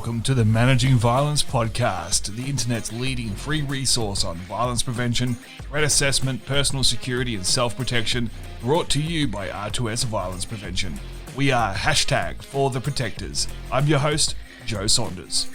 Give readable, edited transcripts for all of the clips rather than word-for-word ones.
welcome to the Managing Violence podcast, the internet's leading free resource on violence prevention, threat assessment, personal security and self-protection, brought to you by R2S Violence Prevention. We are #ForTheProtectors. I'm your host, Joe Saunders.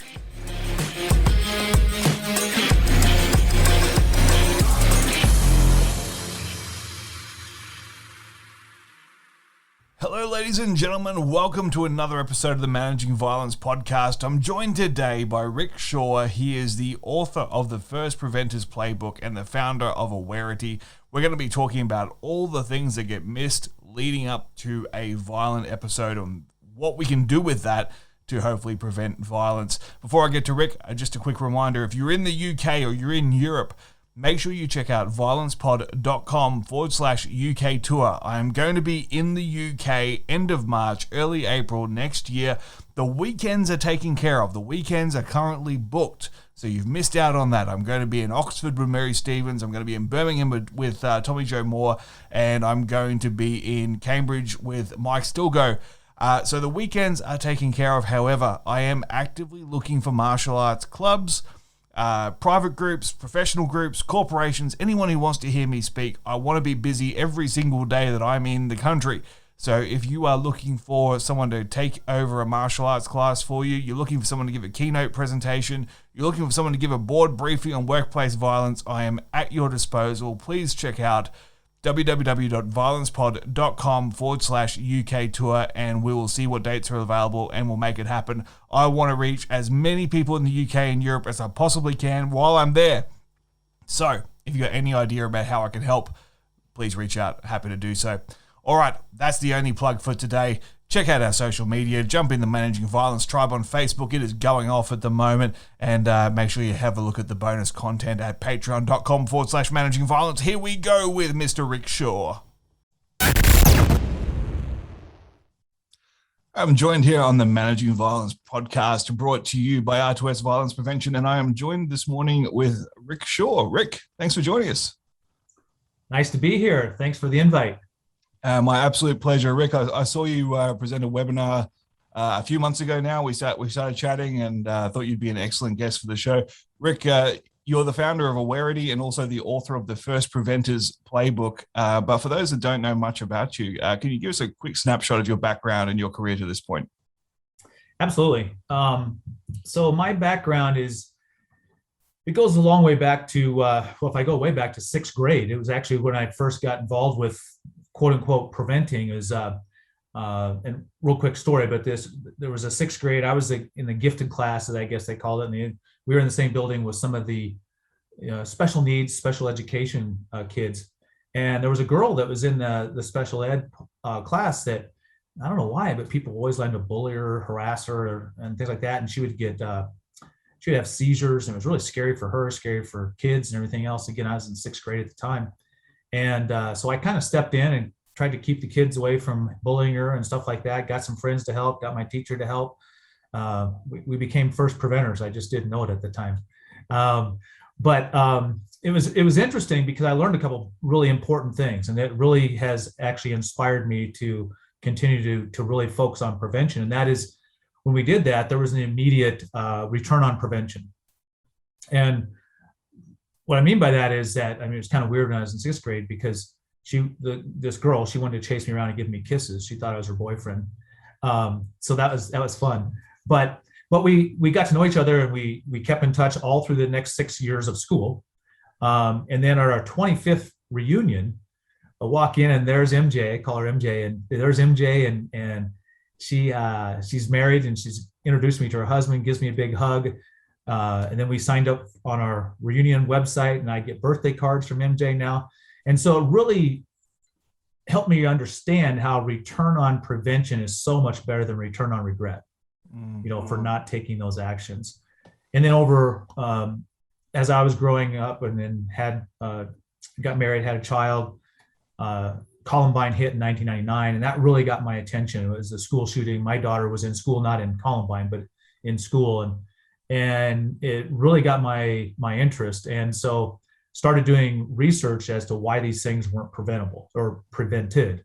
Hello, ladies and gentlemen. Welcome to another episode of the Managing Violence podcast. I'm joined today by Rick Shaw. He is the author of the First Preventers Playbook and the founder of Awareity. We're going to be talking about all the things that get missed leading up to a violent episode and what we can do with that to hopefully prevent violence. Before I get to Rick, just a quick reminder, if you're in the UK or you're in Europe, make sure you check out violencepod.com/UK tour. I am going to be in the UK end of March, early April next year. The weekends are taken care of. The weekends are currently booked, so you've missed out on that. I'm going to be in Oxford with Mary Stevens. I'm going to be in Birmingham with Tommy Joe Moore, and I'm going to be in Cambridge with Mike Stilgo. So the weekends are taken care of. However, I am actively looking for martial arts clubs, private groups, professional groups, corporations, anyone who wants to hear me speak. I want to be busy every single day that I'm in the country. So if you are looking for someone to take over a martial arts class for you, you're looking for someone to give a keynote presentation, you're looking for someone to give a board briefing on workplace violence, I am at your disposal. Please check out www.violencepod.com/UK tour, and we will see what dates are available and we'll make it happen. I want to reach as many people in the UK and Europe as I possibly can while I'm there. So if you got any idea about how I can help, please reach out. Happy to do so. All right, that's the only plug for today. Check out our social media. Jump in the Managing Violence tribe on Facebook. It is going off at the moment. And make sure you have a look at the bonus content at patreon.com/Managing Violence. Here we go with Mr. Rick Shaw. I'm joined here on the Managing Violence podcast, brought to you by R2S Violence Prevention. And I am joined this morning with Rick Shaw. Rick, thanks for joining us. Nice to be here. Thanks for the invite. My absolute pleasure. Rick, I saw you present a webinar a few months ago now. We started chatting and thought you'd be an excellent guest for the show. Rick, you're the founder of Awareity and also the author of the First Preventers Playbook. But for those that don't know much about you, can you give us a quick snapshot of your background and your career to this point? Absolutely. So my background it goes a long way back to, if I go way back to sixth grade, it was actually when I first got involved with quote unquote preventing. Is and real quick story, but there was a sixth grade. I was in the gifted class, as I guess they called it. And we were in the same building with some of the special needs, special education kids. And there was a girl that was in the special ed class that, I don't know why, but people always liked to bully her, harass her, and things like that. And she would have seizures, and it was really scary for her, scary for kids and everything else. Again, I was in sixth grade at the time. And so I kind of stepped in and tried to keep the kids away from bullying her and stuff like that. Got some friends to help, got my teacher to help. We became first preventers. I just didn't know it at the time. But it was interesting because I learned a couple really important things, and it really has actually inspired me to continue to really focus on prevention. And that is, when we did that, there was an immediate return on prevention. And what I mean by that is that, it was kind of weird when I was in sixth grade because this girl, she wanted to chase me around and give me kisses. She thought I was her boyfriend. So that was fun. But we got to know each other, and we kept in touch all through the next 6 years of school. And then at our 25th reunion, I walk in and there's MJ. I call her MJ, and there's MJ, and she's married, and she's introduced me to her husband, gives me a big hug. And then we signed up on our reunion website, and I get birthday cards from MJ now. And so it really helped me understand how return on prevention is so much better than return on regret, for not taking those actions. And then as I was growing up and then got married, had a child, Columbine hit in 1999, and that really got my attention. It was a school shooting. My daughter was in school, not in Columbine, but in school. And it really got my interest. And so started doing research as to why these things weren't preventable or prevented.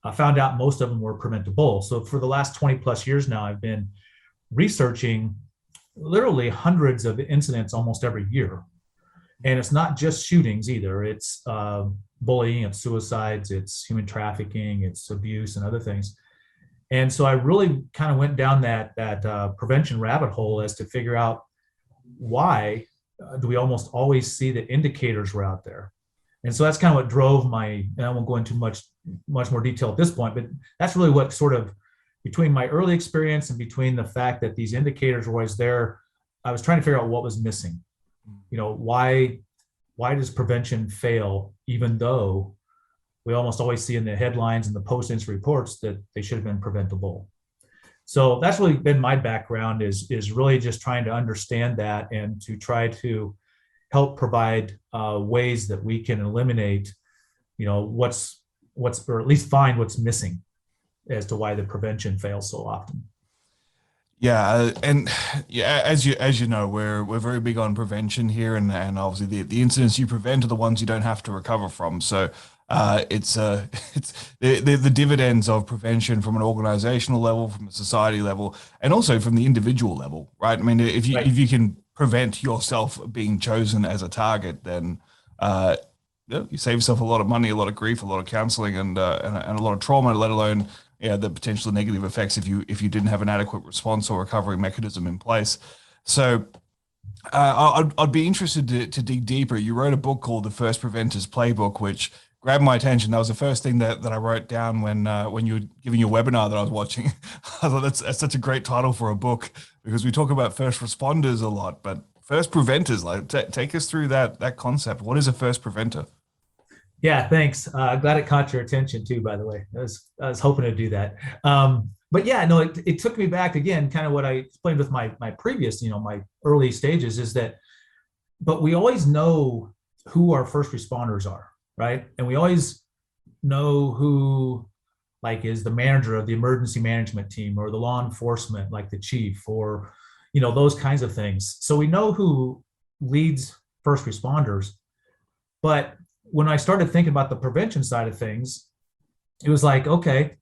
I found out most of them were preventable. So for the last 20 plus years now, I've been researching literally hundreds of incidents almost every year. And it's not just shootings either. It's bullying, it's suicides, it's human trafficking, it's abuse and other things. And so I really kind of went down that prevention rabbit hole as to figure out why do we almost always see the indicators were out there. And so that's kind of what drove my, and I won't go into much more detail at this point, but that's really what sort of, between my early experience and between the fact that these indicators were always there, I was trying to figure out what was missing. Why does prevention fail, even though we almost always see in the headlines and the post-incident reports that they should have been preventable? So that's really been my background, is really just trying to understand that and to try to help provide ways that we can eliminate, what's or at least find what's missing as to why the prevention fails so often. Yeah, and yeah, as you know, we're very big on prevention here, and obviously the incidents you prevent are the ones you don't have to recover from. So it's it's the dividends of prevention from an organizational level, from a society level, and also from the individual level, right? I mean, if you can prevent yourself being chosen as a target, then you save yourself a lot of money, a lot of grief, a lot of counseling, and a lot of trauma, let alone the potential negative effects if you didn't have an adequate response or recovery mechanism in place. So I'd be interested to dig deeper. You wrote a book called The First Preventers Playbook, which grabbed my attention. That was the first thing that I wrote down when you were giving your webinar that I was watching. I thought that's such a great title for a book, because we talk about first responders a lot, but first preventers, like take us through that concept. What is a first preventer? Yeah, thanks. Glad it caught your attention too, by the way. I was hoping to do that. But yeah, no, it took me back again, kind of what I explained with my previous, my early stages, is that, but we always know who our first responders are, right? And we always know who, like, is the manager of the emergency management team, or the law enforcement, like the chief, or, those kinds of things. So we know who leads first responders. But when I started thinking about the prevention side of things, it was like, okay,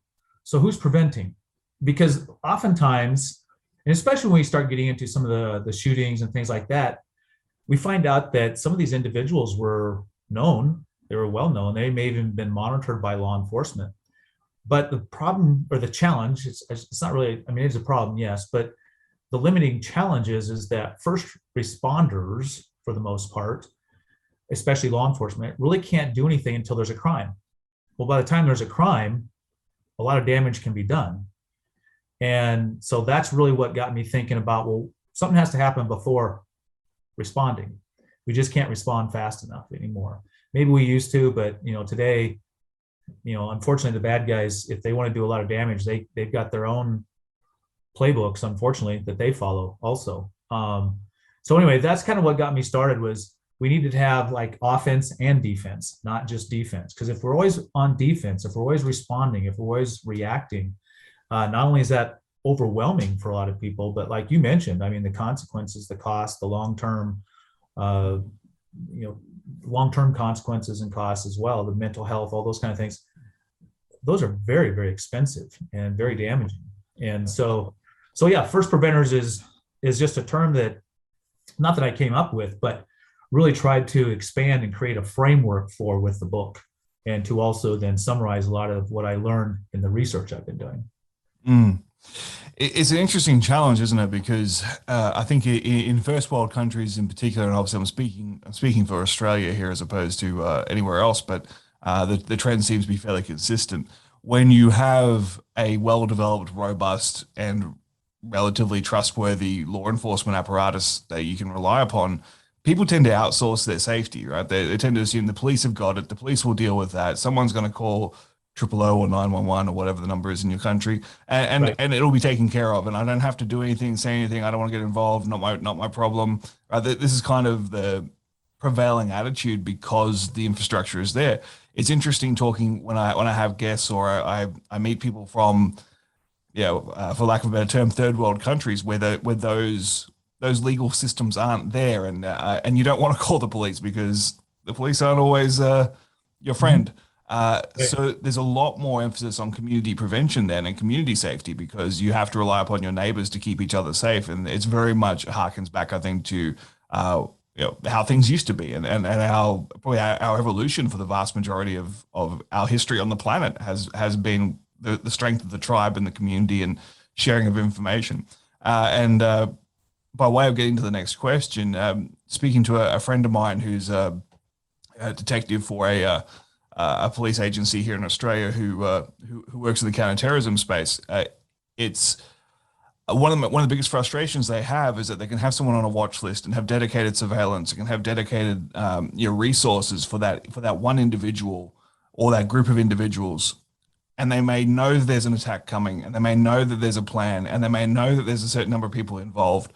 so who's preventing? Because oftentimes, and especially when we start getting into some of the shootings and things like that, we find out that some of these individuals were known, they were well known, they may have even been monitored by law enforcement. But the problem, or the challenge, it's not really, I mean, it's a problem, yes, but the limiting challenge is that first responders, for the most part, especially law enforcement, really can't do anything until there's a crime. Well, by the time there's a crime, a lot of damage can be done. And so that's really what got me thinking about, well, something has to happen before responding. We just can't respond fast enough anymore. Maybe we used to, but today, unfortunately, the bad guys, if they want to do a lot of damage, they've got their own playbooks, unfortunately, that they follow also. So anyway, that's kind of what got me started, was we needed to have like offense and defense, not just defense. Because if we're always on defense, if we're always responding, if we're always reacting, not only is that overwhelming for a lot of people, but like you mentioned, I mean, the consequences, the cost, the long-term consequences and costs as well, the mental health, all those kind of things, those are very, very expensive and very damaging. And so yeah, first preventers is just a term that, not that I came up with, but really tried to expand and create a framework for with the book, and to also then summarize a lot of what I learned in the research I've been doing. It's an interesting challenge, isn't it? Because I think in first world countries in particular, and obviously I'm speaking for Australia here as opposed to anywhere else, but the trend seems to be fairly consistent. When you have a well-developed, robust, and relatively trustworthy law enforcement apparatus that you can rely upon, people tend to outsource their safety, right? They tend to assume the police have got it. The police will deal with that. Someone's going to call 000 or 911 or whatever the number is in your country, and Right. and it'll be taken care of. And I don't have to do anything, say anything. I don't want to get involved. Not my problem. This is kind of the prevailing attitude because the infrastructure is there. It's interesting talking when I have guests, or I meet people from, for lack of a better term, third world countries where those legal systems aren't there, and you don't want to call the police because the police aren't always your friend. So there's a lot more emphasis on community prevention then and community safety because you have to rely upon your neighbors to keep each other safe. And it's very much harkens back, I think, to how things used to be and how probably our evolution for the vast majority of our history on the planet has been the strength of the tribe and the community and sharing of information. And by way of getting to the next question, speaking to a friend of mine who's a detective for a police agency here in Australia who works in the counterterrorism space. It's one of the biggest frustrations they have is that they can have someone on a watch list and have dedicated surveillance, and can have dedicated resources for that one individual or that group of individuals, and they may know that there's an attack coming, and they may know that there's a plan, and they may know that there's a certain number of people involved,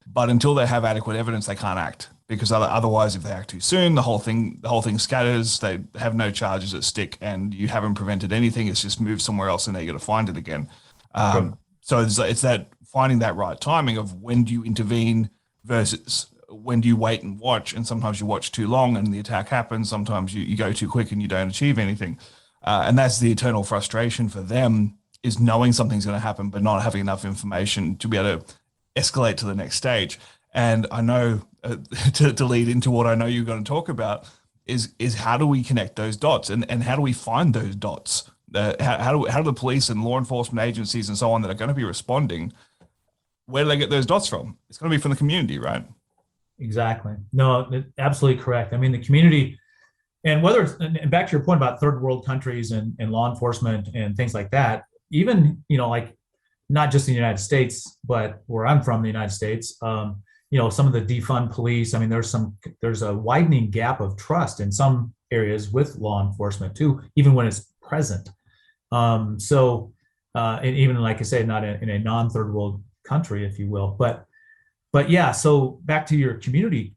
but until they have adequate evidence, they can't act because otherwise, if they act too soon, the whole thing scatters. They have no charges at stick, and you haven't prevented anything. It's just moved somewhere else, and now you got to find it again. So it's that finding that right timing of when do you intervene versus when do you wait and watch. And sometimes you watch too long, and the attack happens. Sometimes you go too quick, and you don't achieve anything. And that's the eternal frustration for them, is knowing something's going to happen, but not having enough information to be able to escalate to the next stage. And I know to lead into what I know you're going to talk about is how do we connect those dots, and how do we find those dots? How do the police and law enforcement agencies and so on that are going to be responding, where do they get those dots from? It's going to be from the community, right? Exactly. No, absolutely correct. I mean, the community, and and back to your point about third world countries and law enforcement and things like that, even, like not just in the United States, but where I'm from, the United States, some of the defund police, I mean, there's a widening gap of trust in some areas with law enforcement too, even when it's present. And even like I say, not in a non-third world country, if you will, but yeah. So back to your community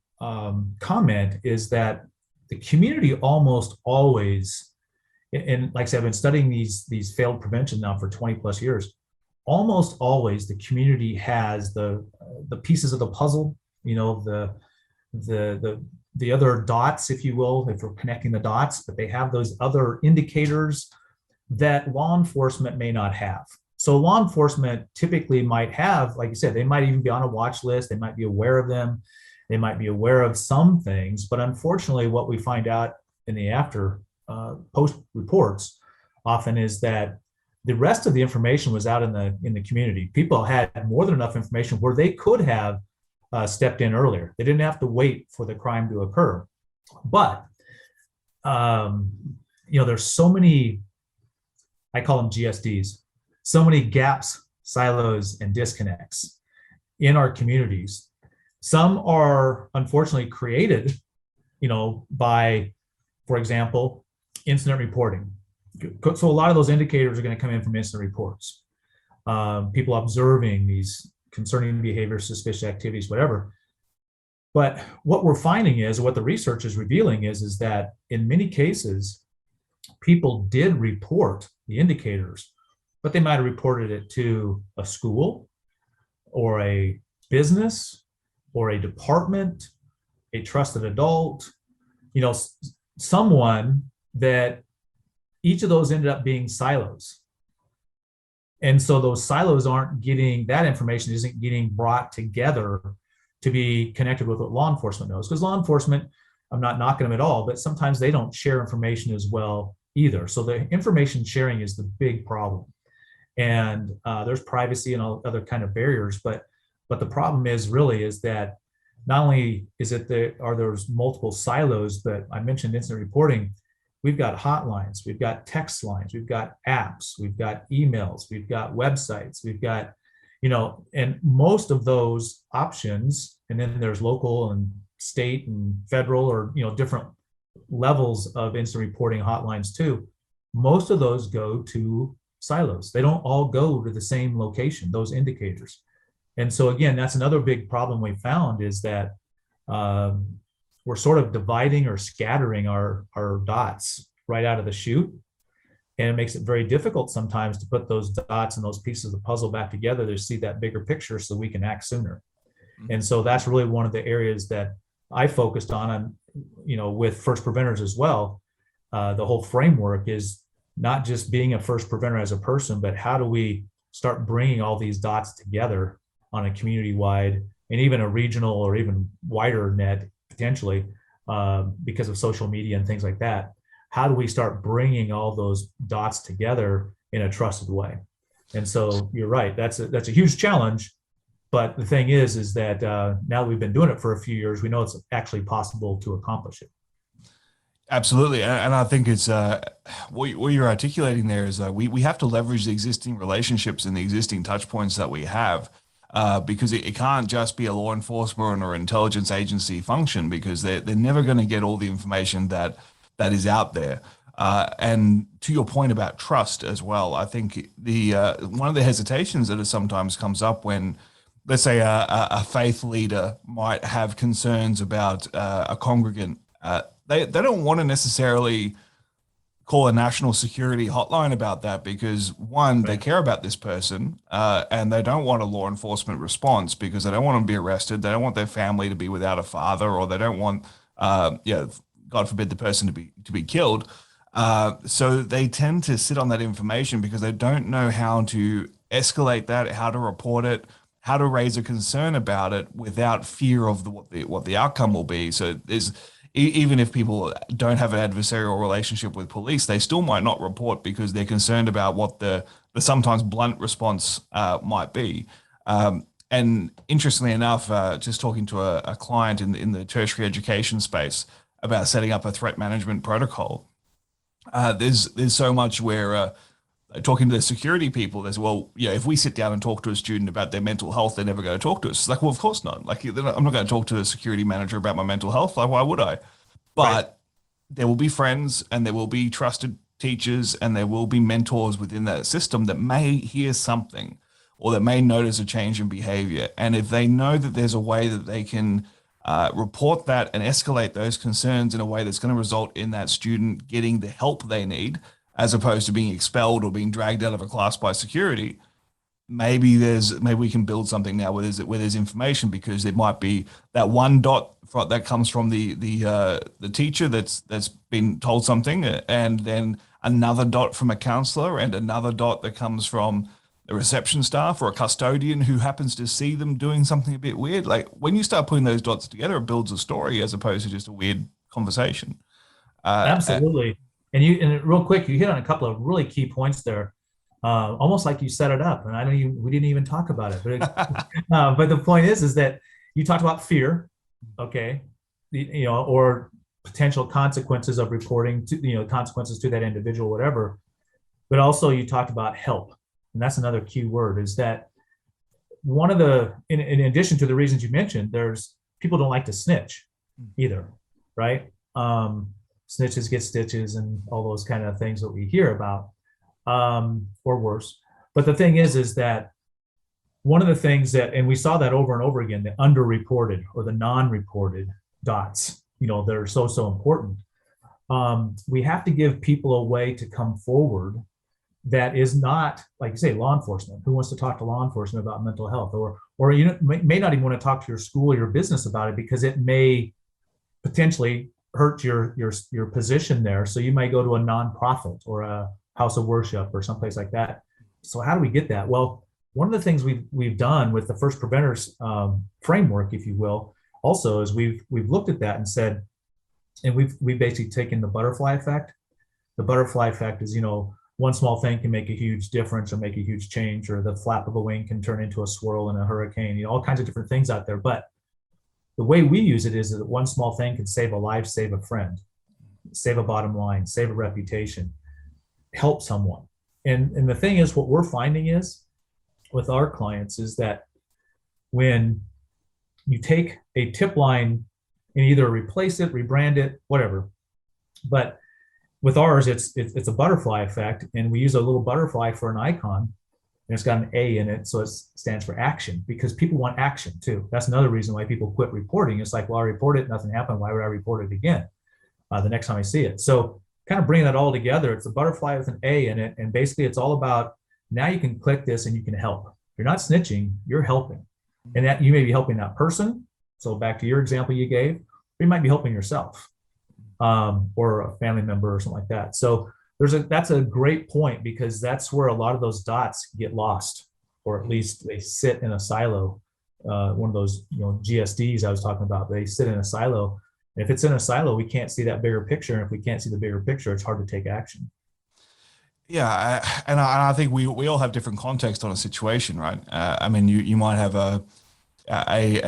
comment, is that the community almost always, and like I said, I've been studying these failed prevention now for 20 plus years. Almost always the community has the pieces of the puzzle, the other dots, if you will, if we're connecting the dots, but they have those other indicators that law enforcement may not have. So law enforcement typically might have, like you said, they might even be on a watch list. They might be aware of them. They might be aware of some things, but unfortunately what we find out in the post reports often is that the rest of the information was out in the community. People had more than enough information where they could have stepped in earlier. They didn't have to wait for the crime to occur. But there's so many, I call them GSDs, so many gaps, silos, and disconnects in our communities. Some are unfortunately created, by, for example, incident reporting. So a lot of those indicators are going to come in from incident reports. People observing these concerning behaviors, suspicious activities, whatever. But what we're finding is, what the research is revealing is that in many cases, people did report the indicators, but they might have reported it to a school or a business or a department, a trusted adult, someone that each of those ended up being silos. And so those silos that information isn't getting brought together to be connected with what law enforcement knows. Because law enforcement, I'm not knocking them at all, but sometimes they don't share information as well either. So the information sharing is the big problem. And there's privacy and all other kind of barriers, but the problem is that not only are there's multiple silos, but I mentioned incident reporting. We've got hotlines, we've got text lines, we've got apps, we've got emails, we've got websites, we've got, and most of those options, and then there's local and state and federal or, different levels of incident reporting hotlines too. Most of those go to silos. They don't all go to the same location, those indicators. And so again, that's another big problem we found, is that we're sort of dividing or scattering our dots right out of the chute. And it makes it very difficult sometimes to put those dots and those pieces of the puzzle back together to see that bigger picture so we can act sooner. Mm-hmm. And so that's really one of the areas that I focused on, with First Preventers as well, the whole framework is not just being a first preventer as a person, but how do we start bringing all these dots together on a community-wide and even a regional or even wider net potentially, because of social media and things like that. How do we start bringing all those dots together in a trusted way? And so you're right, that's a huge challenge. But the thing is that now that we've been doing it for a few years, we know it's actually possible to accomplish it. Absolutely, and I think it's what you're articulating there is we have to leverage the existing relationships and the existing touch points that we have, because it can't just be a law enforcement or intelligence agency function, because they're never going to get all the information that is out there. And to your point about trust as well, I think the one of the hesitations that sometimes comes up when, let's say, a faith leader might have concerns about a congregant. They don't want to necessarily call a national security hotline about that, because one, they care about this person, and they don't want a law enforcement response because they don't want them to be arrested. They don't want their family to be without a father, or they don't want, God forbid, the person to be killed. So they tend to sit on that information because they don't know how to escalate that, how to report it, how to raise a concern about it without fear of what the outcome will be. So there's, even if people don't have an adversarial relationship with police, they still might not report because they're concerned about what the sometimes blunt response might be. And interestingly enough, just talking to a client in the tertiary education space about setting up a threat management protocol, there's so much where talking to the security people, there's, well, yeah, if we sit down and talk to a student about their mental health, they're never going to talk to us. It's like, well, of course not. Like, I'm not going to talk to a security manager about my mental health. Like, why would I? But right. There will be friends, and there will be trusted teachers, and there will be mentors within that system that may hear something, or that may notice a change in behavior. And if they know that there's a way that they can report that and escalate those concerns in a way that's going to result in that student getting the help they need, as opposed to being expelled or being dragged out of a class by security, maybe we can build something now where there's information, because it might be that one dot that comes from the teacher that's been told something, and then another dot from a counselor, and another dot that comes from the reception staff or a custodian who happens to see them doing something a bit weird. Like, when you start putting those dots together, it builds a story as opposed to just a weird conversation. Absolutely. And real quick, you hit on a couple of really key points there, almost like you set it up. And we didn't even talk about it. But the point is that you talked about fear, okay, or potential consequences of reporting to, consequences to that individual, whatever. But also you talked about help, and that's another key word. Is that one of the, in addition to the reasons you mentioned, there's people don't like to snitch either, right? Snitches get stitches and all those kind of things that we hear about, or worse. But the thing is that one of the things that, and we saw that over and over again, the underreported or the non-reported dots, they're so important. We have to give people a way to come forward that is not, like you say, law enforcement. Who wants to talk to law enforcement about mental health, or may not even want to talk to your school or your business about it, because it may potentially hurt your position there. So you might go to a nonprofit or a house of worship or someplace like that. So how do we get that? Well, one of the things we've done with the First Preventers framework, if you will, also is we've looked at that and said, and we've basically taken the butterfly effect. The butterfly effect is, one small thing can make a huge difference or make a huge change, or the flap of a wing can turn into a swirl in a hurricane, all kinds of different things out there. But the way we use it is that one small thing can save a life, save a friend, save a bottom line, save a reputation, help someone. And the thing is, what we're finding is with our clients is that when you take a tip line and either replace it, rebrand it, whatever, but with ours, it's a butterfly effect, and we use a little butterfly for an icon, and it's got an A in it, so it stands for action, because people want action too. That's another reason why people quit reporting. It's like, well, I reported it, nothing happened. Why would I report it again the next time I see it? So kind of bringing that all together, it's a butterfly with an A in it, and basically it's all about, now you can click this and you can help. You're not snitching, you're helping. And that you may be helping that person. So back to your example you gave, or you might be helping yourself. or a family member or something like that. So that's a great point, because that's where a lot of those dots get lost, or at least they sit in a silo. One of those, GSDs I was talking about, they sit in a silo. And if it's in a silo, we can't see that bigger picture. And if we can't see the bigger picture, it's hard to take action. Yeah, and I think we all have different context on a situation, right? I mean, you might have a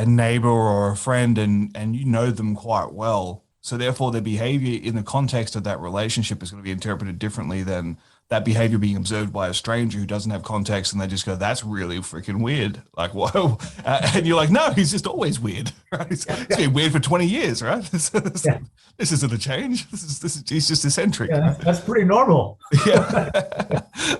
neighbor or a friend, and you know them quite well, so therefore their behavior in the context of that relationship is going to be interpreted differently than that behavior being observed by a stranger who doesn't have context, and they just go, "That's really freaking weird." Like, whoa, and you're like, "No, he's just always weird, right? He's been weird for 20 years, right? Yeah. This isn't a change. This is he's just eccentric." Yeah, that's pretty normal. Yeah.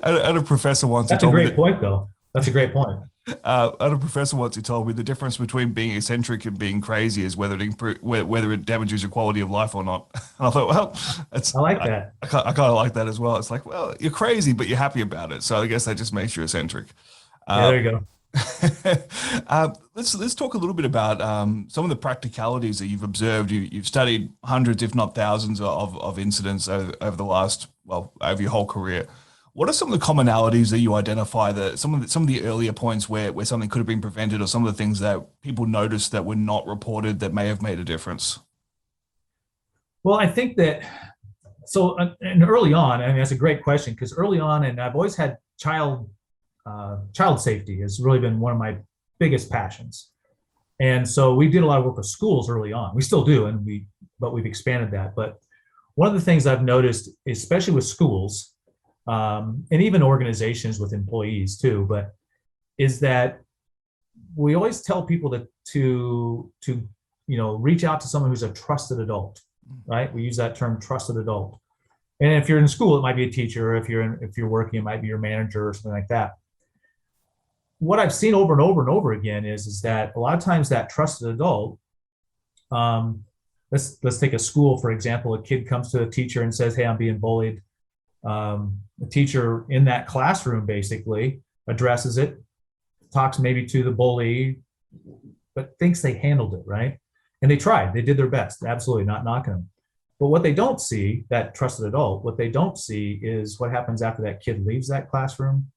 I had a professor once who That's a told me great point, though. That's a great point. I had a professor once who told me the difference between being eccentric and being crazy is whether it damages your quality of life or not. And I thought, well, I like that. I kind of like that as well. It's like, well, you're crazy, but you're happy about it. So I guess that just makes you eccentric. Yeah, there you go. Let's talk a little bit about some of the practicalities that you've observed. You've studied hundreds, if not thousands, of incidents over the last, well, over your whole career. What are some of the commonalities that you identify, that some of the earlier points where something could have been prevented, or some of the things that people noticed that were not reported that may have made a difference? Well, I think that so, and early on, I mean, that's a great question, because early on, and I've always had child safety has really been one of my biggest passions. And so we did a lot of work with schools early on. We still do, but we've expanded that. But one of the things I've noticed, especially with schools, and even organizations with employees too, but is that we always tell people to reach out to someone who's a trusted adult, right? We use that term, trusted adult. And if you're in school, it might be a teacher. If you're working, it might be your manager or something like that. What I've seen over and over and over again is that a lot of times that trusted adult, let's take a school, for example. A kid comes to a teacher and says, "Hey, I'm being bullied." The teacher in that classroom basically addresses it, talks maybe to the bully, but thinks they handled it, right? And they tried, they did their best, absolutely, not knocking them. But what they don't see, that trusted adult, what they don't see is what happens after that kid leaves that classroom,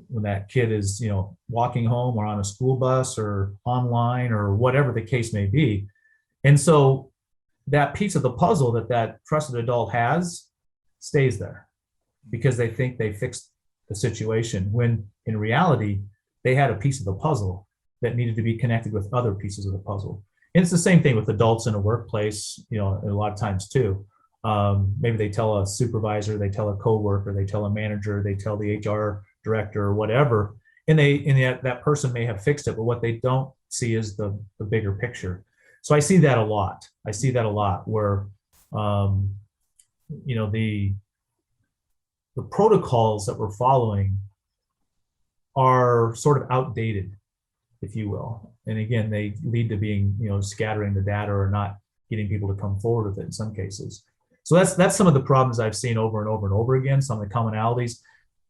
when that kid is, walking home or on a school bus or online or whatever the case may be. And so that piece of the puzzle that trusted adult has stays there, because they think they fixed the situation, when in reality, they had a piece of the puzzle that needed to be connected with other pieces of the puzzle. And it's the same thing with adults in a workplace, a lot of times too. Maybe they tell a supervisor, they tell a coworker, they tell a manager, they tell the HR director or whatever, and that person may have fixed it, but what they don't see is the bigger picture. So I see that a lot. Where, the protocols that we're following are sort of outdated, if you will. And again, they lead to being, scattering the data or not getting people to come forward with it in some cases. So that's some of the problems I've seen over and over and over again, some of the commonalities.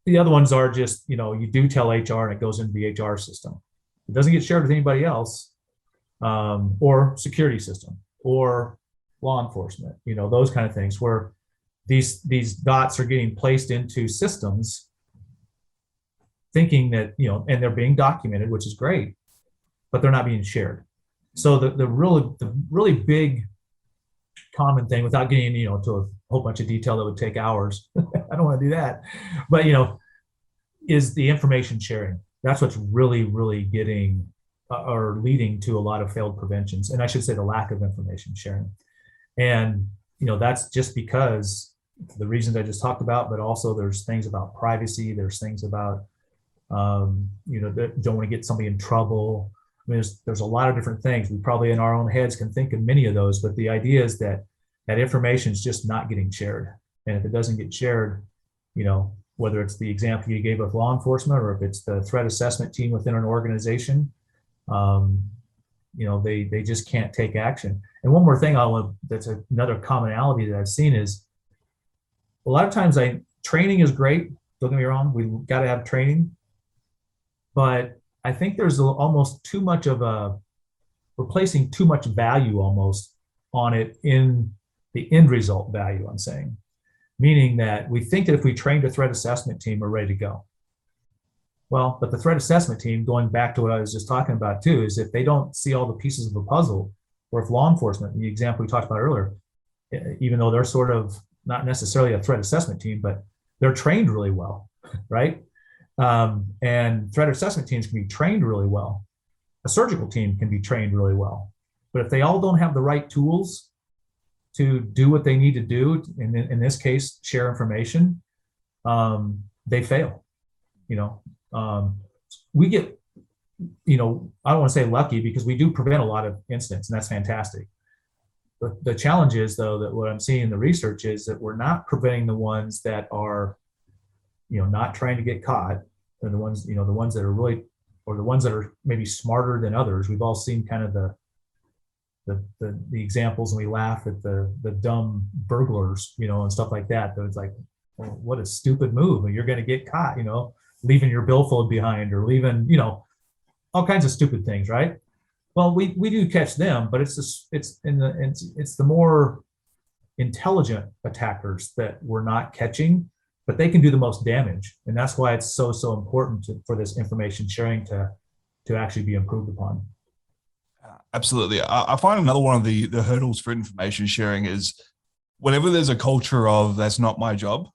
The other ones are just, you do tell HR and it goes into the HR system. It doesn't get shared with anybody else, or security system or law enforcement, those kind of things, where these dots are getting placed into systems thinking that, and they're being documented, which is great, but they're not being shared. So the really big common thing, without getting, to a whole bunch of detail that would take hours, I don't want to do that, but, is the information sharing. That's what's really, really getting or leading to a lot of failed preventions. And I should say the lack of information sharing. And, that's just because the reasons I just talked about, but also there's things about privacy. There's things about, that don't want to get somebody in trouble. I mean, there's a lot of different things. We probably in our own heads can think of many of those, but the idea is that information is just not getting shared. And if it doesn't get shared, whether it's the example you gave of law enforcement, or if it's the threat assessment team within an organization, they just can't take action. And one more thing that's another commonality that I've seen is, a lot of times training is great. Don't get me wrong, we got to have training, but I think there's almost too much we're placing too much value almost on it in the end result value, I'm saying, meaning that we think that if we trained a threat assessment team, we're ready to go. Well, but the threat assessment team, going back to what I was just talking about too, is if they don't see all the pieces of the puzzle, or if law enforcement, the example we talked about earlier, even though they're sort of not necessarily a threat assessment team, but they're trained really well, right? And threat assessment teams can be trained really well. A surgical team can be trained really well. But if they all don't have the right tools to do what they need to do, in this case, share information, they fail. We get, I don't want to say lucky, because we do prevent a lot of incidents, and that's fantastic. But the challenge is, though, that what I'm seeing in the research is that we're not preventing the ones that are, not trying to get caught, and the ones, the ones that are really, or the ones that are maybe smarter than others. We've all seen kind of the examples, and we laugh at the dumb burglars, and stuff like that. That it's like, well, what a stupid move. You're going to get caught, leaving your billfold behind, or leaving, all kinds of stupid things, right? Well, we do catch them, but it's the more intelligent attackers that we're not catching, but they can do the most damage, and that's why it's so important for this information sharing to actually be improved upon. Absolutely. I find another one of the hurdles for information sharing is whenever there's a culture of that's not my job,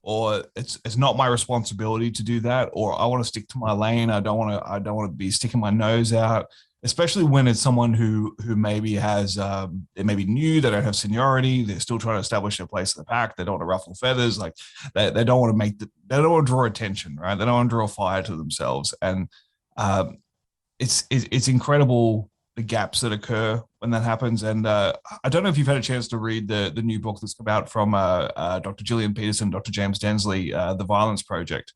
or it's not my responsibility to do that, or I want to stick to my lane. I don't want to be sticking my nose out, especially when it's someone who maybe has they may be new, they don't have seniority, they're still trying to establish their place in the pack, they don't want to ruffle feathers, like they don't want to they don't want to draw attention, right? They don't want to draw fire to themselves, and it's incredible the gaps that occur when that happens. And I don't know if you've had a chance to read the new book that's come out from Dr. Gillian Peterson, Dr. James Densley, The Violence Project,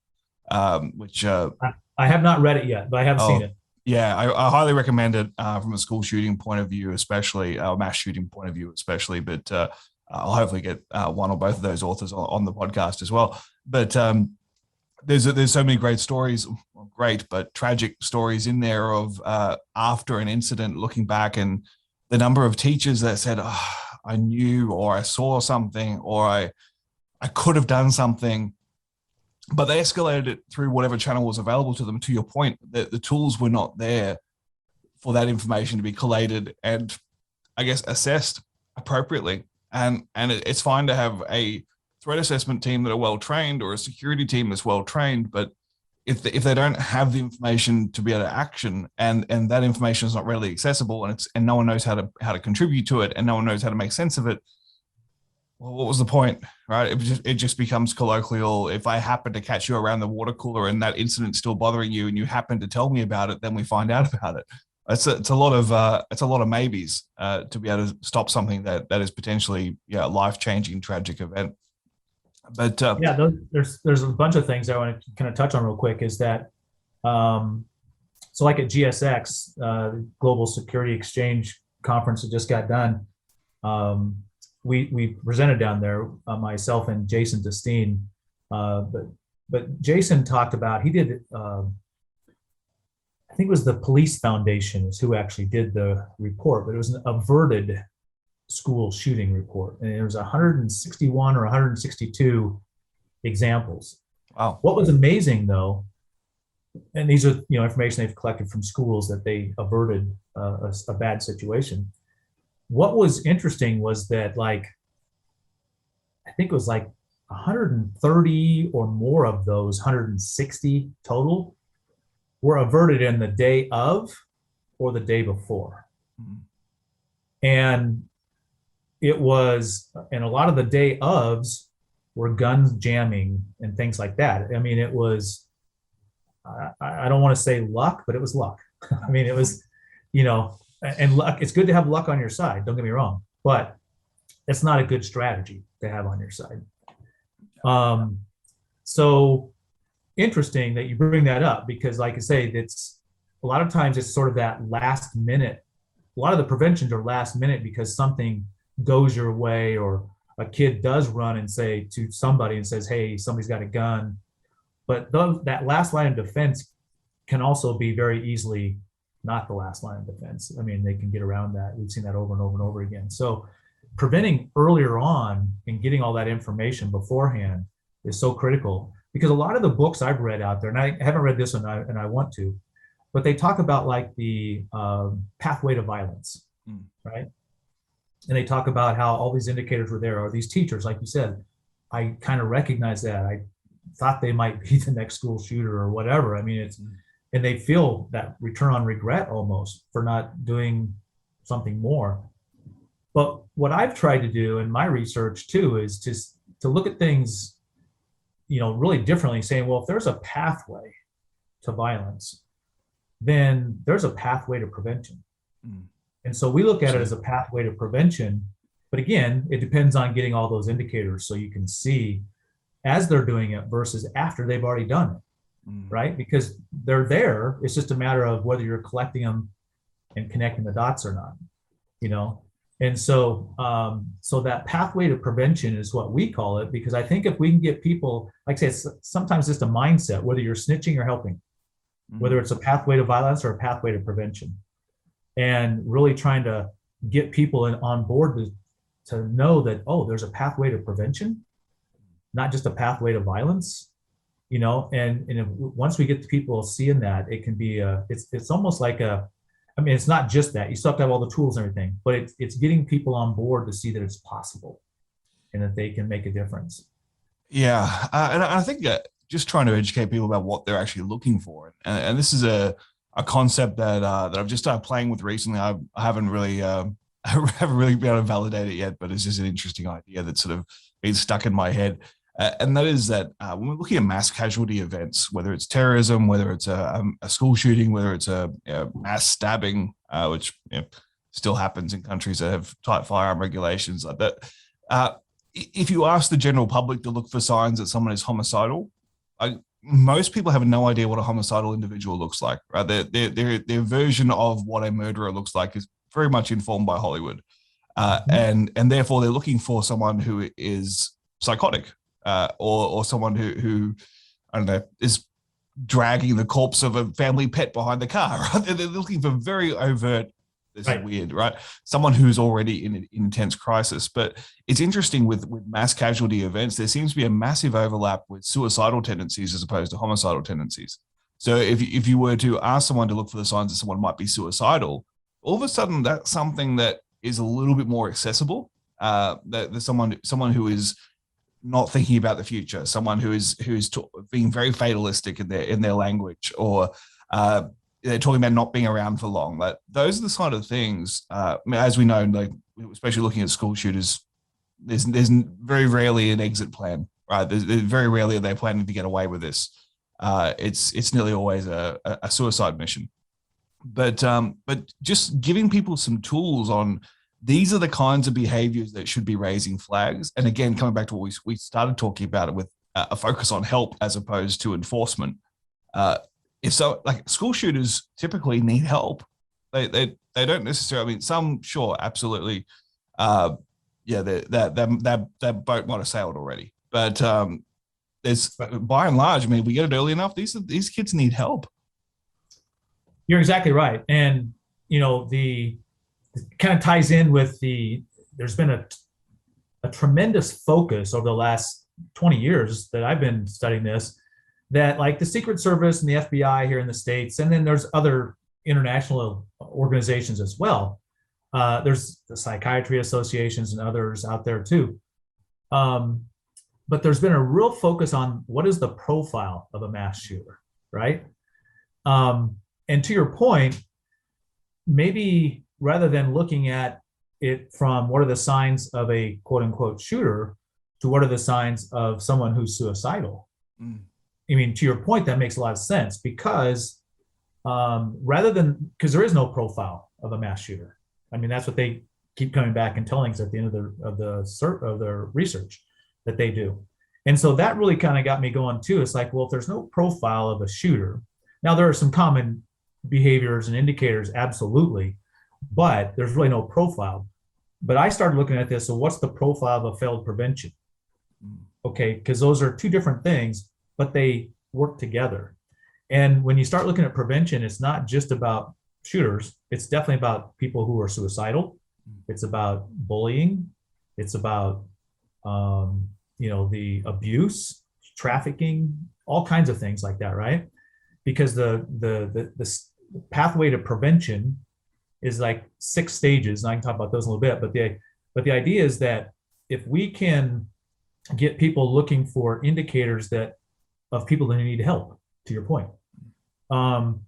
which I have not read it yet, but I have seen it. Yeah, I highly recommend it from a school shooting point of view, especially mass shooting point of view, especially. But I'll hopefully get one or both of those authors on the podcast as well. But there's so many great stories, great but tragic stories in there of after an incident, looking back, and the number of teachers that said, oh, I knew, or I saw something, or I could have done something, but they escalated it through whatever channel was available to them. To your point, the tools were not there for that information to be collated and, I guess, assessed appropriately. And it's fine to have a threat assessment team that are well trained, or a security team that's well trained, but if they don't have the information to be able to action, and that information is not readily accessible, and no one knows how to contribute to it, and no one knows how to make sense of it, well, what was the point, right? It just becomes colloquial. If I happen to catch you around the water cooler and that incident's still bothering you, and you happen to tell me about it, then we find out about it. It's a lot of maybes to be able to stop something that is potentially life-changing, tragic event. But there's a bunch of things I want to kind of touch on real quick. Is that so like at GSX, Global Security Exchange Conference that just got done, we presented down there, myself and Jason Destine, but Jason talked about, he did I think it was the Police Foundation is who actually did the report, but it was an averted school shooting report, and there was 161 or 162 examples. Wow. What was amazing, though, and these are information they've collected from schools that they averted a bad situation. What was interesting was that, like, I think it was like 130 or more of those 160 total were averted in the day of or the day before. Mm-hmm. And it was, and a lot of the day ofs were guns jamming and things like that. I mean, it was, I don't want to say luck, but it was luck. I mean, it was, and luck, it's good to have luck on your side, don't get me wrong, but it's not a good strategy to have on your side. So interesting that you bring that up, because like I say, it's a lot of times it's sort of that last minute. A lot of the preventions are last minute because something goes your way, or a kid does run and say to somebody and says, hey, somebody's got a gun. But that last line of defense can also be very easily not the last line of defense. I mean, they can get around that. We've seen that over and over and over again. So preventing earlier on and getting all that information beforehand is so critical, because a lot of the books I've read out there, and I haven't read this one and I want to, but they talk about like the pathway to violence, right? And they talk about how all these indicators were there, or these teachers, like you said, I kind of recognize that. I thought they might be the next school shooter or whatever. I mean, it's, and they feel that return on regret almost for not doing something more. But what I've tried to do in my research too is just to look at things, you know, really differently, saying, well, if there's a pathway to violence, then there's a pathway to prevention. And so we look at it as a pathway to prevention. But again, it depends on getting all those indicators so you can see as they're doing it versus after they've already done it, right? Because they're there. It's just a matter of whether you're collecting them and connecting the dots or not, you know? And so, so that pathway to prevention is what we call it, because I think if we can get people, like I say, it's sometimes just a mindset, whether you're snitching or helping, whether it's a pathway to violence or a pathway to prevention, and really trying to get people on board to know that, oh, there's a pathway to prevention, not just a pathway to violence, you know. And if, once we get the people seeing that, it can be it's almost like I mean, it's not just that. You still have to have all the tools and everything, but it's getting people on board to see that it's possible and that they can make a difference. Yeah, and I think that just trying to educate people about what they're actually looking for, and this is a concept that I've just started playing with recently. I haven't really I haven't really been able to validate it yet, but it's just an interesting idea that's sort of been stuck in my head. And that is that when we're looking at mass casualty events, whether it's terrorism, whether it's a school shooting, whether it's a mass stabbing, which still happens in countries that have tight firearm regulations like that. If you ask the general public to look for signs that someone is homicidal, most people have no idea what a homicidal individual looks like. Right? Their version of what a murderer looks like is very much informed by Hollywood, and therefore they're looking for someone who is psychotic. Or someone who I don't know is dragging the corpse of a family pet behind the car. Right? They're looking for very overt. This is weird, right? Someone who's already in an intense crisis. But it's interesting with mass casualty events. There seems to be a massive overlap with suicidal tendencies as opposed to homicidal tendencies. So if you were to ask someone to look for the signs that someone might be suicidal, all of a sudden that's something that is a little bit more accessible. That there's someone who is not thinking about the future, someone who's being very fatalistic in their language, or they're talking about not being around for long. Like those are the sort of things, as we know, like especially looking at school shooters, there's very rarely an exit plan, right? There's very rarely are they planning to get away with this. It's nearly always a suicide mission. But just giving people some tools on these are the kinds of behaviors that should be raising flags. And again, coming back to what we started talking about it with a focus on help as opposed to enforcement. If so, like school shooters typically need help. They don't necessarily. I mean, some sure, absolutely. That boat might have sailed already. But there's by and large, I mean, we get it early enough. These kids need help. You're exactly right, and you know it kind of ties in with there's been a tremendous focus over the last 20 years that I've been studying this, that like the Secret Service and the FBI here in the States, and then there's other international organizations as well. There's the psychiatry associations and others out there too. But there's been a real focus on what is the profile of a mass shooter, right? And to your point, maybe rather than looking at it from what are the signs of a quote unquote shooter to what are the signs of someone who's suicidal. I mean, to your point, that makes a lot of sense because rather than, because there is no profile of a mass shooter. I mean, that's what they keep coming back and telling us at the end of their research that they do. And so that really kind of got me going too. It's like, well, if there's no profile of a shooter, now there are some common behaviors and indicators, absolutely, but there's really no profile. But I started looking at this. So what's the profile of a failed prevention? Okay, because those are two different things, but they work together. And when you start looking at prevention, it's not just about shooters. It's definitely about people who are suicidal. It's about bullying. It's about, the abuse, trafficking, all kinds of things like that, right? Because the pathway to prevention is like 6 stages, and I can talk about those in a little bit. But the idea is that if we can get people looking for indicators that of people that need help, to your point, um,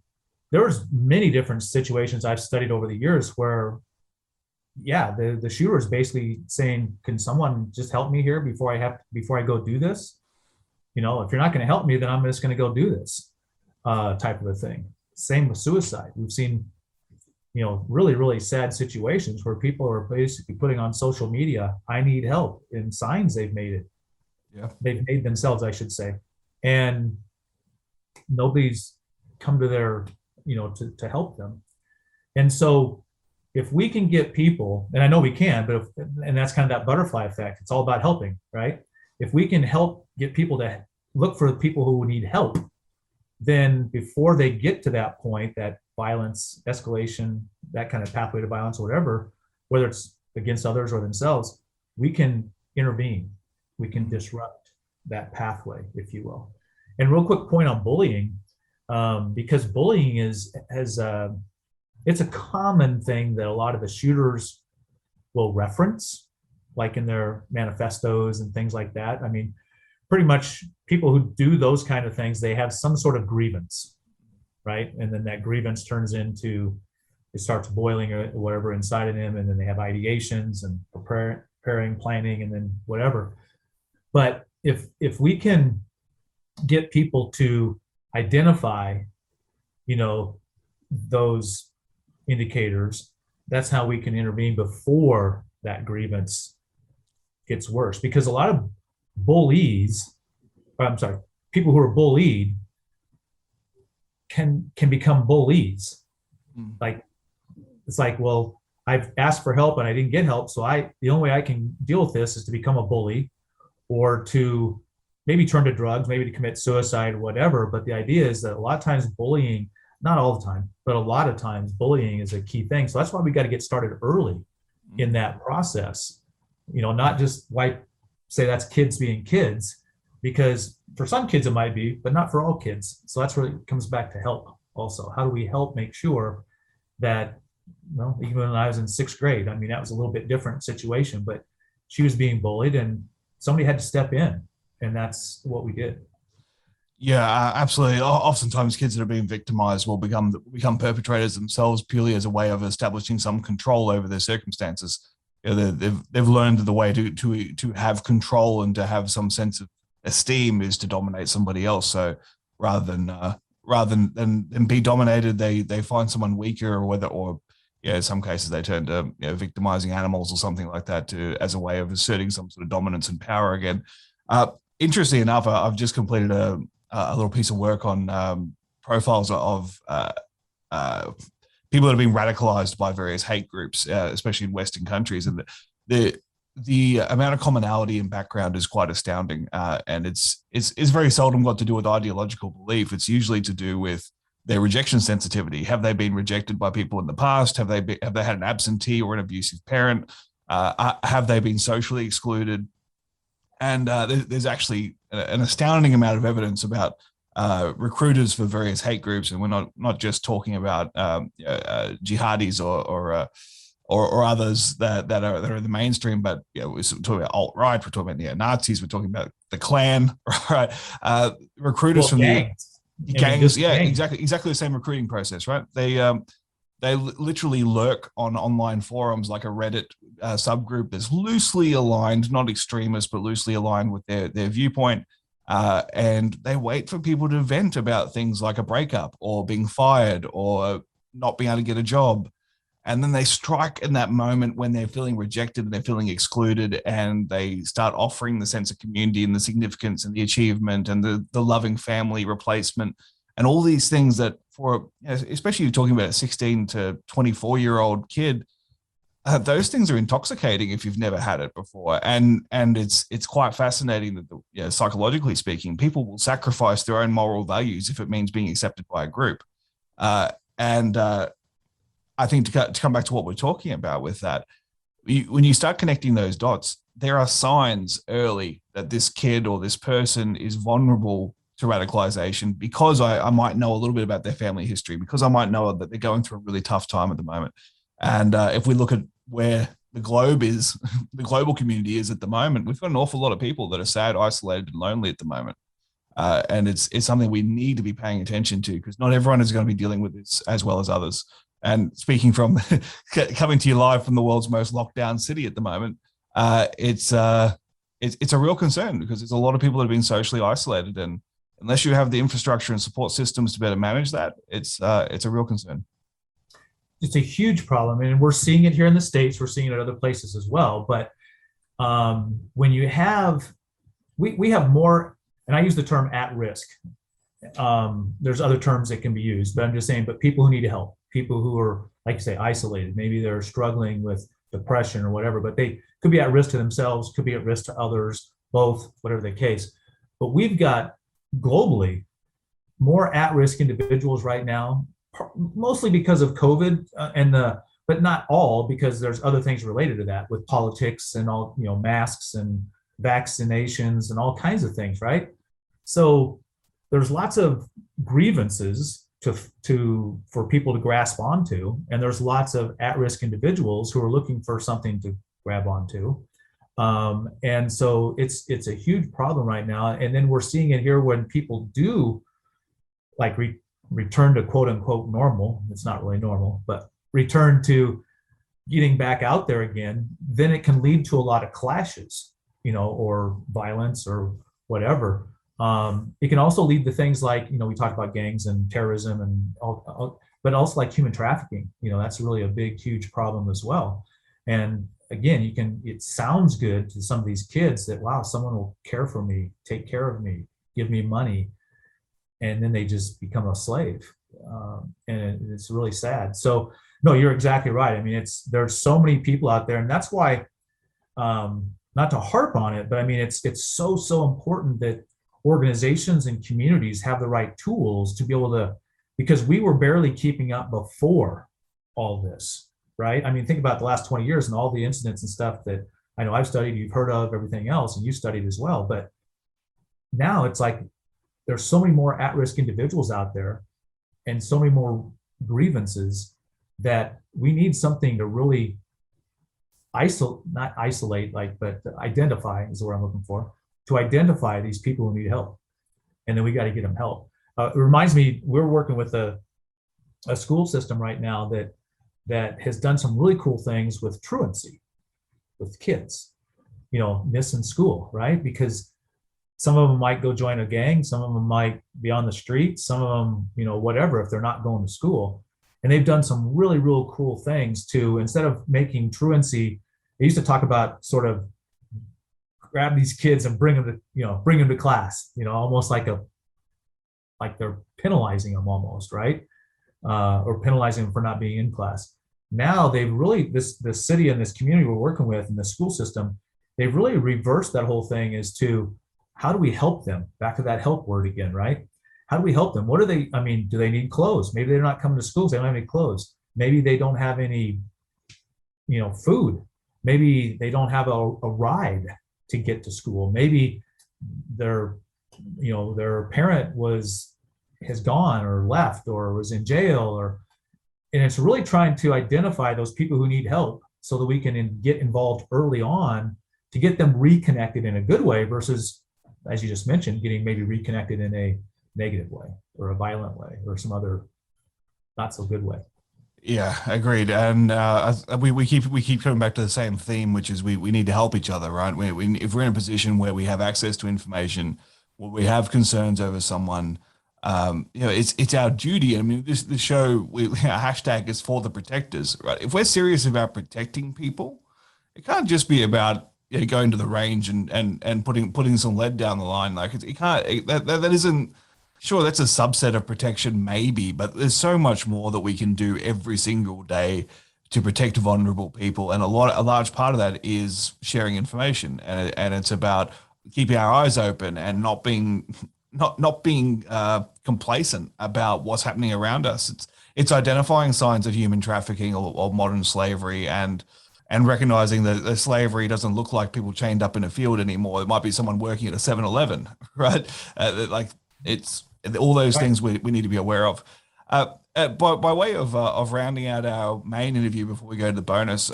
there's many different situations I've studied over the years where, yeah, the shooter is basically saying, "Can someone just help me here before I go do this? If you're not going to help me, then I'm just going to go do this," type of a thing. Same with suicide. We've seen, really, really sad situations where people are basically putting on social media, "I need help," in signs they've made it. Yeah. They've made themselves, I should say. And nobody's come to their, to help them. And so if we can get people, and I know we can, and that's kind of that butterfly effect, it's all about helping, right? If we can help get people to look for people who need help, then before they get to that point, that violence, escalation, that kind of pathway to violence or whatever, whether it's against others or themselves, we can intervene. We can disrupt that pathway, if you will. And real quick point on bullying, because bullying it's a common thing that a lot of the shooters will reference, like in their manifestos and things like that. I mean, pretty much people who do those kind of things, they have some sort of grievance, right? And then that grievance turns into, it starts boiling or whatever inside of them, and then they have ideations and preparing, planning, and then whatever. But if we can get people to identify, those indicators, that's how we can intervene before that grievance gets worse. Because a lot of people who are bullied can become bullies. Like, it's like, well, I've asked for help and I didn't get help, so the only way I can deal with this is to become a bully, or to maybe turn to drugs, maybe to commit suicide, whatever. But the idea is that a lot of times bullying, not all the time, but a lot of times bullying is a key thing. So that's why we got to get started early in that process. Not just why say that's kids being kids, because for some kids it might be, but not for all kids. So that's where it comes back to help also. How do we help make sure that, even when I was in 6th grade, I mean, that was a little bit different situation, but she was being bullied and somebody had to step in, and that's what we did. Yeah, absolutely. Oftentimes, kids that are being victimized will become perpetrators themselves purely as a way of establishing some control over their circumstances. They've learned the way to have control and to have some sense of esteem is to dominate somebody else. So rather than be dominated, they find someone weaker, or in some cases they turn to victimizing animals or something like that as a way of asserting some sort of dominance and power again. Interestingly enough, I've just completed a little piece of work on profiles of people that have been radicalized by various hate groups, especially in Western countries, and the amount of commonality in background is quite astounding. And it's very seldom got to do with ideological belief. It's usually to do with their rejection sensitivity. Have they been rejected by people in the past? Have they had an absentee or an abusive parent? Have they been socially excluded? And there's actually an astounding amount of evidence about recruiters for various hate groups, and we're not just talking about jihadis or others that are in the mainstream, but we're talking about alt-right, we're talking about neo-Nazis, we're talking about the Klan, right? Recruiters from gangs. the gangs, exactly the same recruiting process, right? They literally lurk on online forums like a Reddit subgroup that's loosely aligned, not extremist, but loosely aligned with their viewpoint. And they wait for people to vent about things like a breakup or being fired or not being able to get a job. And then they strike in that moment when they're feeling rejected and they're feeling excluded, and they start offering the sense of community and the significance and the achievement and the loving family replacement and all these things that especially you're talking about a 16 to 24-year-old kid, those things are intoxicating if you've never had it before. And it's quite fascinating that psychologically speaking, people will sacrifice their own moral values if it means being accepted by a group. And I think to come back to what we're talking about with that, when you start connecting those dots, there are signs early that this kid or this person is vulnerable to radicalization because I might know a little bit about their family history, because I might know that they're going through a really tough time at the moment. And if we look at where the globe is, the global community is at the moment, we've got an awful lot of people that are sad, isolated, and lonely at the moment. And it's something we need to be paying attention to, because not everyone is going to be dealing with this as well as others. And speaking from coming to you live from the world's most locked down city at the moment, it's a real concern, because there's a lot of people that have been socially isolated, and unless you have the infrastructure and support systems to better manage that, it's a real concern. It's a huge problem, and we're seeing it here in the States. We're seeing it at other places as well. But when you have, we have more, and I use the term at risk. There's other terms that can be used, but I'm just saying, but people who need help, people who are, like you say, isolated, maybe they're struggling with depression or whatever, but they could be at risk to themselves, could be at risk to others, both, whatever the case. But we've got globally more at-risk individuals right now, mostly because of COVID but not all, because there's other things related to that with politics and all, masks and vaccinations and all kinds of things, right? So there's lots of grievances for people to grasp onto, and there's lots of at-risk individuals who are looking for something to grab onto. And so it's a huge problem right now. And then we're seeing it here when people do like return to quote unquote normal. It's not really normal, but return to getting back out there again, then it can lead to a lot of clashes, or violence or whatever. It can also lead to things like, we talked about gangs and terrorism and all, but also like human trafficking. That's really a big, huge problem as well. And again, it sounds good to some of these kids that, wow, someone will care for me, take care of me, give me money. And then they just become a slave. And it's really sad. So no, you're exactly right. I mean, there's so many people out there, and that's why, not to harp on it, but I mean, it's so important that organizations and communities have the right tools to be able to, because we were barely keeping up before all this, right? I mean, think about the last 20 years and all the incidents and stuff that I know I've studied, you've heard of, everything else, and you studied as well. But now it's like there's so many more at-risk individuals out there and so many more grievances that we need something to really not isolate, but identify is the word I'm looking for, to identify these people who need help. And then we got to get them help. It reminds me, we're working with a school system right now that has done some really cool things with truancy with kids, missing school, right? Because some of them might go join a gang, some of them might be on the street, some of them, whatever, if they're not going to school. And they've done some really, real cool things to, instead of making truancy, they used to talk about sort of grab these kids and bring them to class, almost like they're penalizing them almost, right? Or penalizing them for not being in class. Now they've really, this city and this community we're working with in the school system, they've really reversed that whole thing as to, how do we help them? Back to that help word again, right? How do we help them? Do they need clothes? Maybe they're not coming to school, they don't have any clothes. Maybe they don't have any, food. Maybe they don't have a ride to get to school. Maybe their parent has gone or left or was in jail, and it's really trying to identify those people who need help so that we can get involved early on to get them reconnected in a good way versus, as you just mentioned, getting maybe reconnected in a negative way or a violent way or some other not so good way. Yeah, agreed. And we keep coming back to the same theme, which is we need to help each other, right? If we're in a position where we have access to information, or we have concerns over someone, it's our duty. I mean, this show, our hashtag is for the protectors, right? If we're serious about protecting people, it can't just be about going to the range and putting some lead down the line. Like it can't. That isn't. Sure, that's a subset of protection, maybe, but there's so much more that we can do every single day to protect vulnerable people, and a large part of that is sharing information, and it's about keeping our eyes open and not being complacent about what's happening around us. It's identifying signs of human trafficking or modern slavery, and and recognizing that the slavery doesn't look like people chained up in a field anymore. It might be someone working at a 7-Eleven, right? Like it's all those Right. things we need to be aware of. By way of rounding out our main interview before we go to the bonus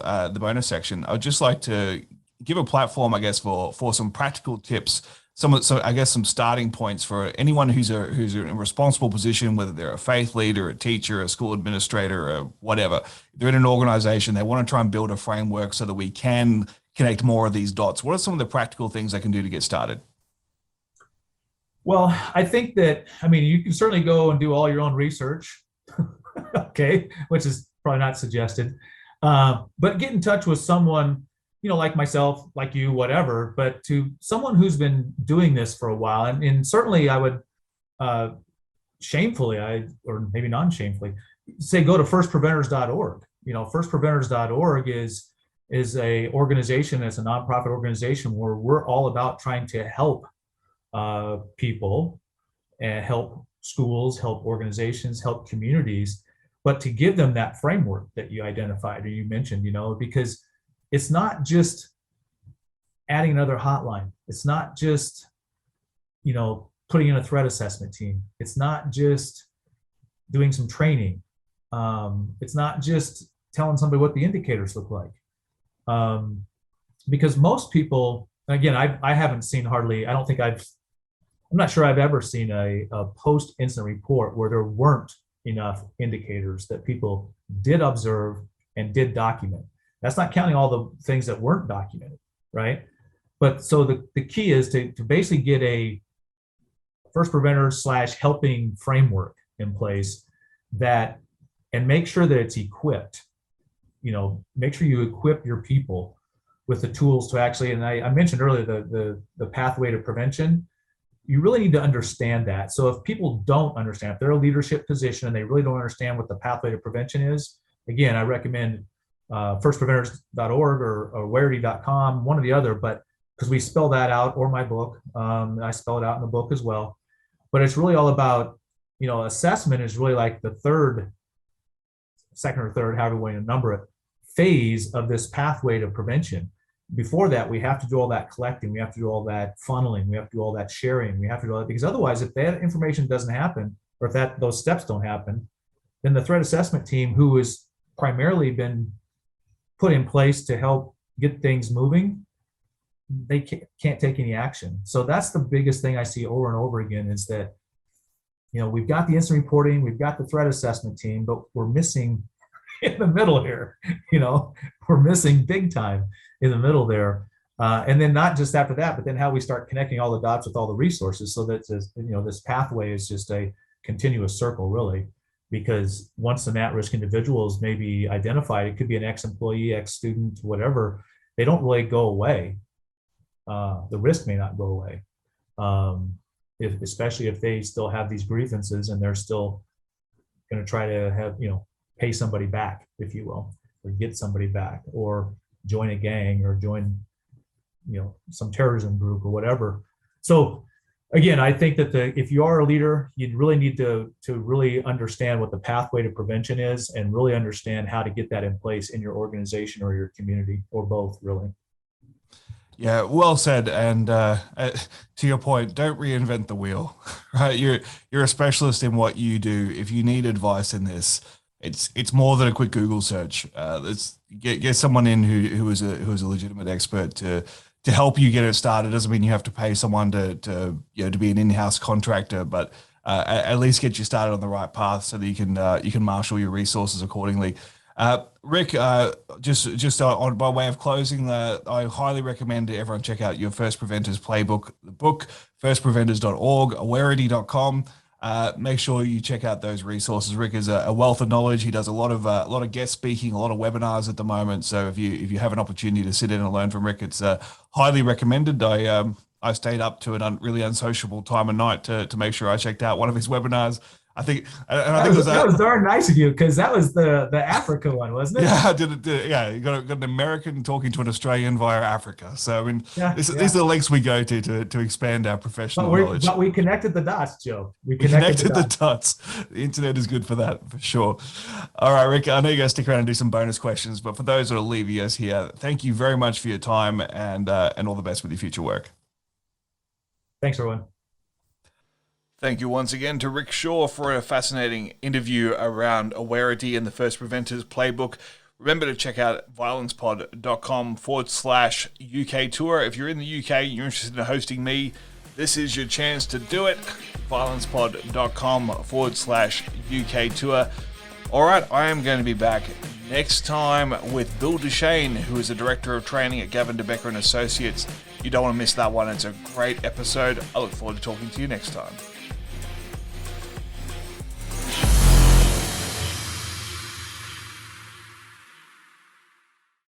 section, I'd just like to give a platform, I guess, for some practical tips. So I guess some starting points for anyone who's in a responsible position, whether they're a faith leader, a teacher, a school administrator, or whatever. They're in an organization. They want to try and build a framework so that we can connect more of these dots. What are some of the practical things they can do to get started? Well, I think that, I mean, you can certainly go and do all your own research, okay, which is probably not suggested. But get in touch with someone, like myself, like you, whatever, but to someone who's been doing this for a while. And certainly I would uh, shamefully, or maybe non-shamefully, say go to firstpreventers.org. Firstpreventers.org is a organization, it's a nonprofit organization where we're all about trying to help people and help schools, help organizations, help communities, but to give them that framework that you identified or you mentioned, because it's not just adding another hotline. It's not just, putting in a threat assessment team. It's not just doing some training. It's not just telling somebody what the indicators look like. Because most people, again, I haven't seen hardly, I'm not sure I've ever seen a post-incident report where there weren't enough indicators that people did observe and did document. That's not counting all the things that weren't documented, right? But so the key is to basically get a first preventer / helping framework in place and make sure that it's equipped. Make sure you equip your people with the tools to actually, and I mentioned earlier the pathway to prevention. You really need to understand that. So if people don't understand, if they're a leadership position and they really don't understand what the pathway to prevention is, again, I recommend firstpreventers.org or Awareity.com, one or the other, but because we spell that out, or my book, I spell it out in the book as well. But it's really all about, assessment is really like the second or third, however you want to number it, phase of this pathway to prevention. Before that, we have to do all that collecting, we have to do all that funneling, we have to do all that sharing, we have to do all that, because otherwise, if that information doesn't happen, or if those steps don't happen, then the threat assessment team, who has primarily been put in place to help get things moving, they can't take any action. So that's the biggest thing I see over and over again is that, we've got the incident reporting, we've got the threat assessment team, but we're missing in the middle here, we're missing big time in the middle there. And then not just after that, but then how we start connecting all the dots with all the resources so that, this pathway is just a continuous circle, really, because once an at-risk individual is maybe identified, it could be an ex-employee, ex-student, whatever, they don't really go away. The risk may not go away, especially if they still have these grievances and they're still going to try to have, pay somebody back, if you will, or get somebody back, or join a gang, or join, some terrorism group or whatever. So again, I think that if you are a leader, you really need to really understand what the pathway to prevention is and really understand how to get that in place in your organization or your community, or both, really. Yeah, well said. And to your point, don't reinvent the wheel, right? You're a specialist in what you do. If you need advice in this, it's more than a quick Google search. Let's get someone in who is a legitimate expert to help you get it started. Doesn't mean you have to pay someone to be an in-house contractor, but at least get you started on the right path so that you can marshal your resources accordingly. Rick, just on by way of closing, I highly recommend everyone check out your First Preventers Playbook, the book, firstpreventers.org, awareity.com. Make sure you check out those resources. Rick is a wealth of knowledge. He does a lot of guest speaking, a lot of webinars at the moment. So if you have an opportunity to sit in and learn from Rick, it's highly recommended. I stayed up to an really unsociable time of night to make sure I checked out one of his webinars. I think it was that was darn nice of you, because that was the Africa one, wasn't it? Yeah, I did it. Yeah, you got an American talking to an Australian via Africa. So I mean, these are the lengths we go to expand our professional knowledge. But we connected the dots, Joe. We connected the dots. The internet is good for that, for sure. All right, Rick, I know you're going to stick around and do some bonus questions, but for those that are leaving us here, thank you very much for your time, and all the best with your future work. Thanks, everyone. Thank you once again to Rick Shaw for a fascinating interview around Awareity and the First Preventers Playbook. Remember to check out violencepod.com/UK tour. If you're in the UK, you're interested in hosting me, this is your chance to do it. violencepod.com/UK tour. All right, I am going to be back next time with Bill Duchesne, who is the Director of Training at Gavin DeBecker and Associates. You don't want to miss that one. It's a great episode. I look forward to talking to you next time.